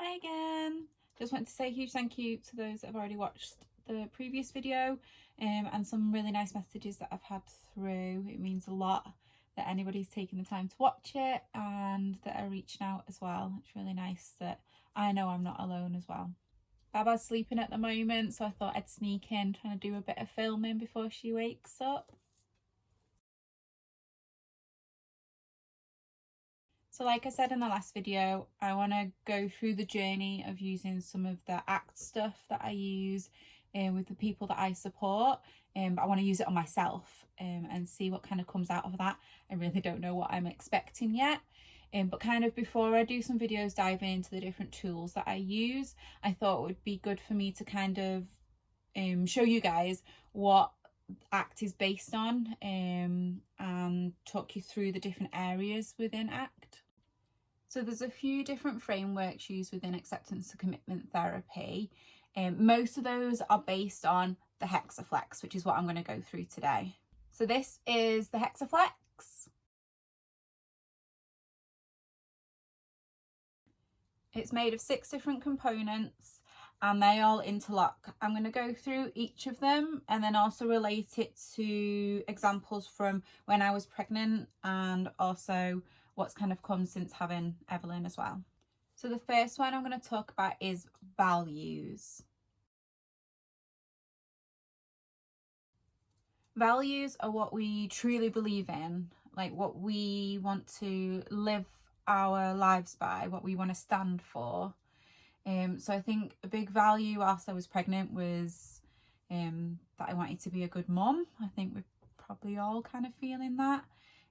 Hi again. Just want to say a huge thank you to those that have already watched the previous video and some really nice messages that I've had through. It means a lot that anybody's taking the time to watch it and that are reaching out as well. It's really nice that I know I'm not alone as well. Baba's sleeping at the moment, so I thought I'd sneak in, trying to do a bit of filming before she wakes up. So like I said in the last video, I want to go through the journey of using some of the ACT stuff that I use with the people that I support. But I want to use it on myself and see what kind of comes out of that. I really don't know what I'm expecting yet. But kind of before I do some videos diving into the different tools that I use, I thought it would be good for me to kind of show you guys what ACT is based on and talk you through the different areas within ACT. So there's a few different frameworks used within acceptance and commitment therapy. Most of those are based on the Hexaflex, which is what I'm going to go through today. So this is the Hexaflex. It's made of 6 different components and they all interlock. I'm going to go through each of them and then also relate it to examples from when I was pregnant and also what's kind of come since having Evelyn as well. So the first one I'm going to talk about is values. Values are what we truly believe in, like what we want to live our lives by, what we want to stand for. So I think a big value whilst I was pregnant was that I wanted to be a good mum. I think we're probably all kind of feeling that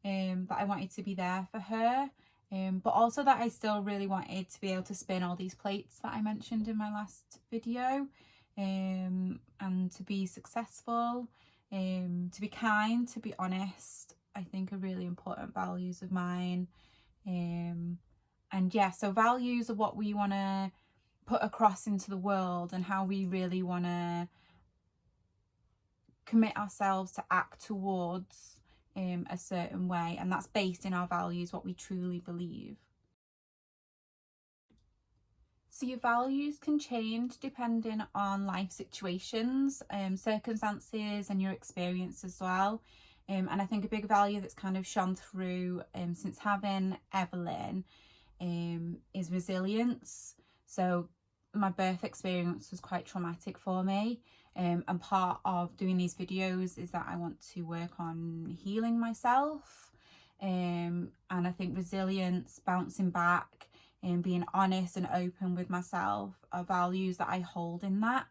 I wanted to be there for her, but also that I still really wanted to be able to spin all these plates that I mentioned in my last video, and to be successful, to be kind, to be honest. I think are really important values of mine. And yeah, so values are what we want to put across into the world and how we really want to commit ourselves to act towards a certain way, and that's based in our values, what we truly believe. So your values can change depending on life situations, circumstances and your experience as well. And I think a big value that's kind of shone through since having Evelyn is resilience. So my birth experience was quite traumatic for me, and part of doing these videos is that I want to work on healing myself, and I think resilience, bouncing back and being honest and open with myself are values that I hold in that.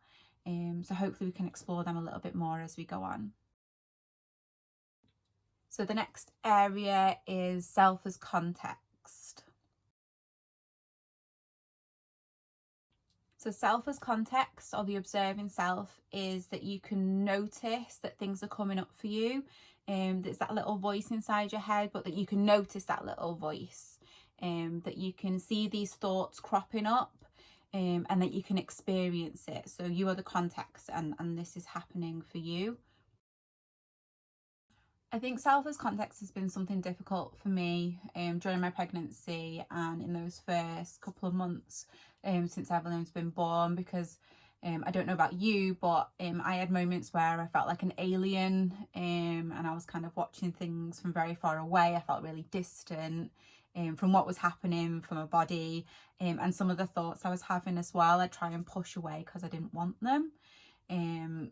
So hopefully we can explore them a little bit more as we go on. So the next area is self as context. So self as context, or the observing self, is that you can notice that things are coming up for you. There's that little voice inside your head, but that you can notice that little voice, that you can see these thoughts cropping up, and that you can experience it. So you are the context, and this is happening for you. I think self as context has been something difficult for me during my pregnancy and in those first couple of months since Evelyn's been born, because I don't know about you, but I had moments where I felt like an alien, and I was kind of watching things from very far away. I felt really distant from what was happening for my body, and some of the thoughts I was having as well, I'd try and push away because I didn't want them.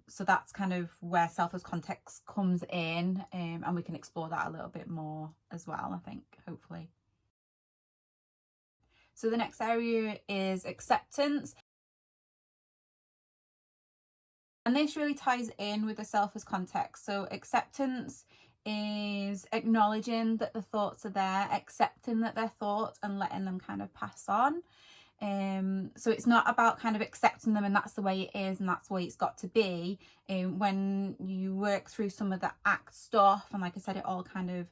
So that's kind of where self as context comes in, and we can explore that a little bit more as well, I think, hopefully. So the next area is acceptance, and this really ties in with the self as context. So acceptance is acknowledging that the thoughts are there, accepting that they're thoughts and letting them kind of pass on. So it's not about kind of accepting them and that's the way it is and that's the way it's got to be. When you work through some of the ACT stuff, and like I said, it all kind of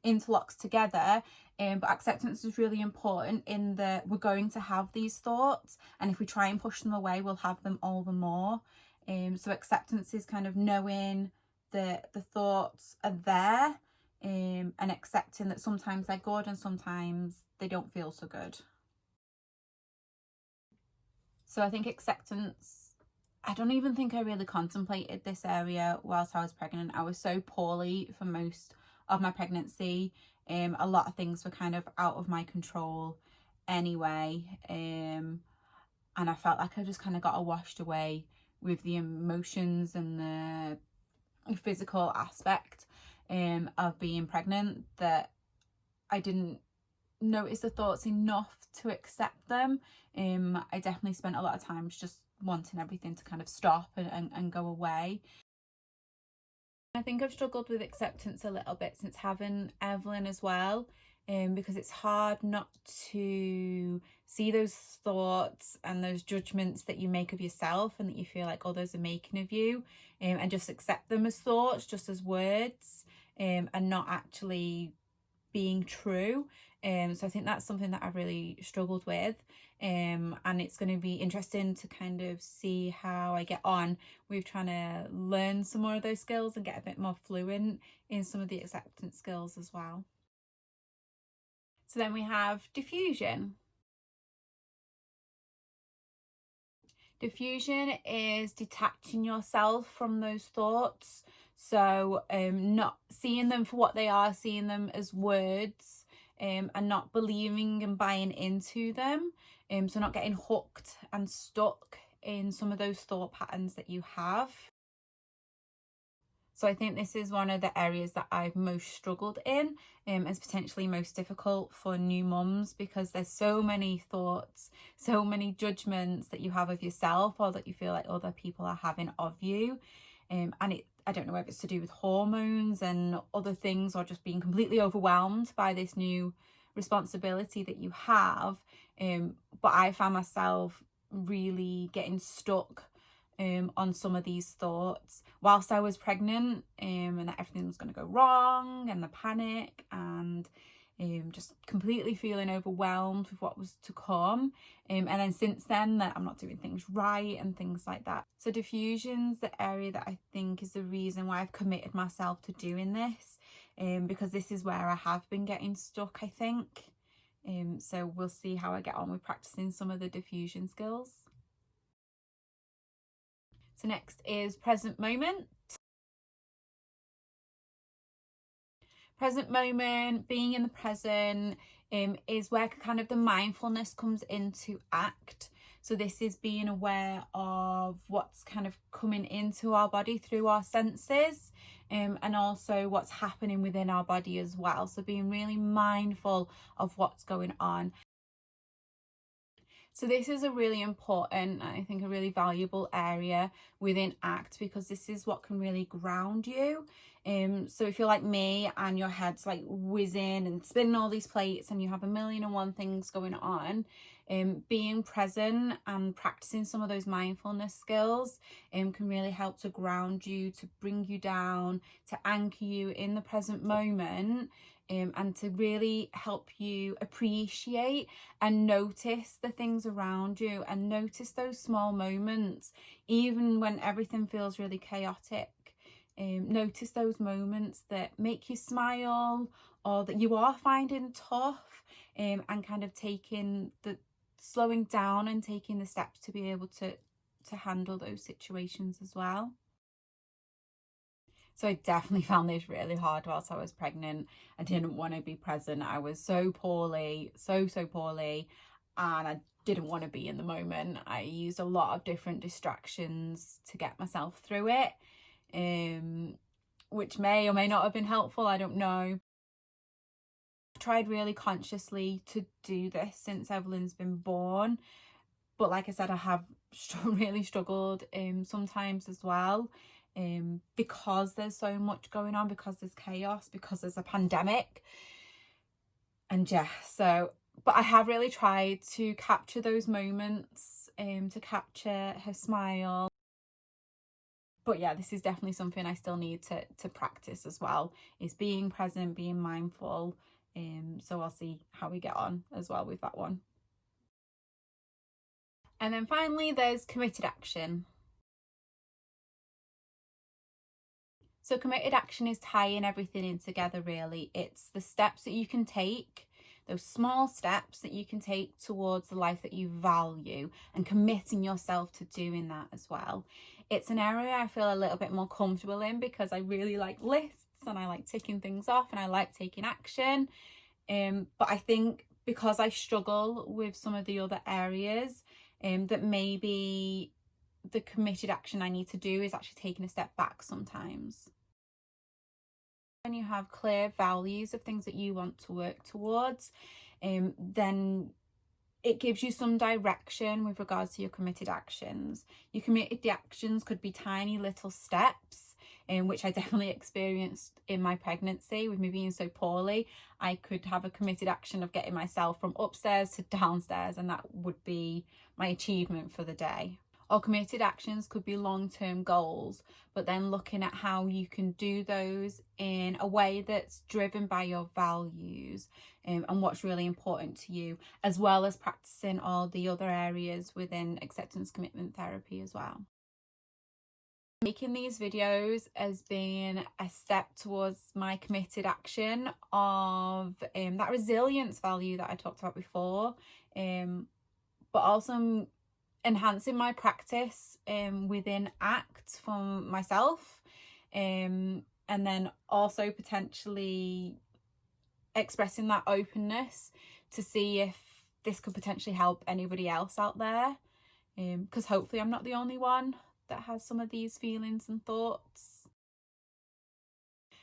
interlocks together, but acceptance is really important in that we're going to have these thoughts, and if we try and push them away, we'll have them all the more. So acceptance is kind of knowing that the thoughts are there, and accepting that sometimes they're good and sometimes they don't feel so good. So I think acceptance, I don't even think I really contemplated this area whilst I was pregnant. I was so poorly for most of my pregnancy. A lot of things were kind of out of my control anyway. And I felt like I just kind of got washed away with the emotions and the physical aspect of being pregnant, that I didn't notice the thoughts enough to accept them. I definitely spent a lot of times just wanting everything to kind of stop and go away. I think I've struggled with acceptance a little bit since having Evelyn as well, because it's hard not to see those thoughts and those judgments that you make of yourself and that you feel like others are making of you, and just accept them as thoughts, just as words, and not actually being true. So I think that's something that I've really struggled with, and it's going to be interesting to kind of see how I get on with trying to learn some more of those skills and get a bit more fluent in some of the acceptance skills as well. So then we have diffusion. Diffusion is detaching yourself from those thoughts. So not seeing them for what they are, seeing them as words, and not believing and buying into them. So not getting hooked and stuck in some of those thought patterns that you have. So I think this is one of the areas that I've most struggled in, as potentially most difficult for new mums, because there's so many thoughts, so many judgments that you have of yourself or that you feel like other people are having of you. And I don't know whether it's to do with hormones and other things or just being completely overwhelmed by this new responsibility that you have. But I found myself really getting stuck on some of these thoughts whilst I was pregnant, and that everything was going to go wrong, and the panic, and just completely feeling overwhelmed with what was to come, and then since then that I'm not doing things right and things like that. So diffusion's the area that I think is the reason why I've committed myself to doing this, because this is where I have been getting stuck, I think. So we'll see how I get on with practicing some of the diffusion skills. So next is present moment. Present moment, being in the present, is where kind of the mindfulness comes into act. So this is being aware of what's kind of coming into our body through our senses, and also what's happening within our body as well. So being really mindful of what's going on. So this is a really important, I think a really valuable area within ACT, because this is what can really ground you. So if you're like me and your head's like whizzing and spinning all these plates and you have 1,000,001 things going on, being present and practicing some of those mindfulness skills can really help to ground you, to bring you down, to anchor you in the present moment, and to really help you appreciate and notice the things around you and notice those small moments, even when everything feels really chaotic. Notice those moments that make you smile or that you are finding tough, and kind of slowing down and taking the steps to be able to handle those situations as well. So I definitely found this really hard whilst I was pregnant. I didn't want to be present. I was so poorly, so poorly, and I didn't want to be in the moment. I used a lot of different distractions to get myself through it, which may or may not have been helpful, I don't know. I've tried really consciously to do this since Evelyn's been born, but like I said, I have really struggled sometimes as well, because there's so much going on, because there's chaos, because there's a pandemic, and yeah, so but I have really tried to capture those moments, to capture her smile. But yeah, this is definitely something I still need to practice as well, is being present, being mindful. So I'll see how we get on as well with that one. And then finally, there's committed action. So committed action is tying everything in together, really. It's the steps that you can take, those small steps that you can take towards the life that you value, and committing yourself to doing that as well. It's an area I feel a little bit more comfortable in because I really like lists and I like ticking things off and I like taking action. But I think because I struggle with some of the other areas, that maybe the committed action I need to do is actually taking a step back sometimes. When you have clear values of things that you want to work towards, then it gives you some direction with regards to your committed actions. Your committed actions could be tiny little steps, which I definitely experienced in my pregnancy with me being so poorly. I could have a committed action of getting myself from upstairs to downstairs, and that would be my achievement for the day. Or committed actions could be long-term goals, but then looking at how you can do those in a way that's driven by your values, and what's really important to you, as well as practicing all the other areas within acceptance commitment therapy as well. Making these videos has been a step towards my committed action of that resilience value that I talked about before, but also enhancing my practice within ACT for myself, and then also potentially expressing that openness to see if this could potentially help anybody else out there, because hopefully I'm not the only one that has some of these feelings and thoughts.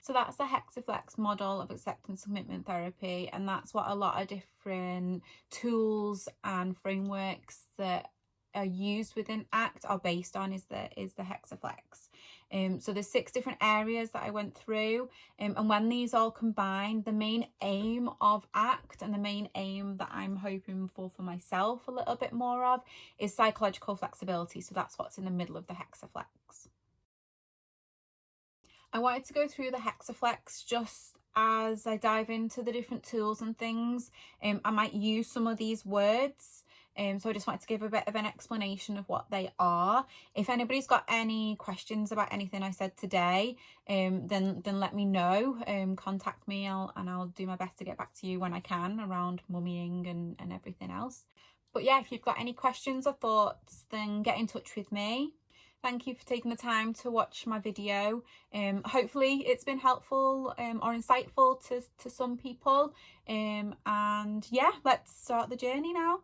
So that's the Hexaflex model of acceptance commitment therapy, and that's what a lot of different tools and frameworks that are used within ACT are based on, is the Hexaflex. So there's 6 different areas that I went through, and when these all combine, the main aim of ACT and the main aim that I'm hoping for myself a little bit more of is psychological flexibility. So that's what's in the middle of the Hexaflex. I wanted to go through the Hexaflex just as I dive into the different tools and things. I might use some of these words, so I just wanted to give a bit of an explanation of what they are. If anybody's got any questions about anything I said today, then let me know. Contact me, and I'll do my best to get back to you when I can around mummying and everything else. But yeah, if you've got any questions or thoughts, then get in touch with me. Thank you for taking the time to watch my video. Hopefully it's been helpful or insightful to some people. And yeah, let's start the journey now.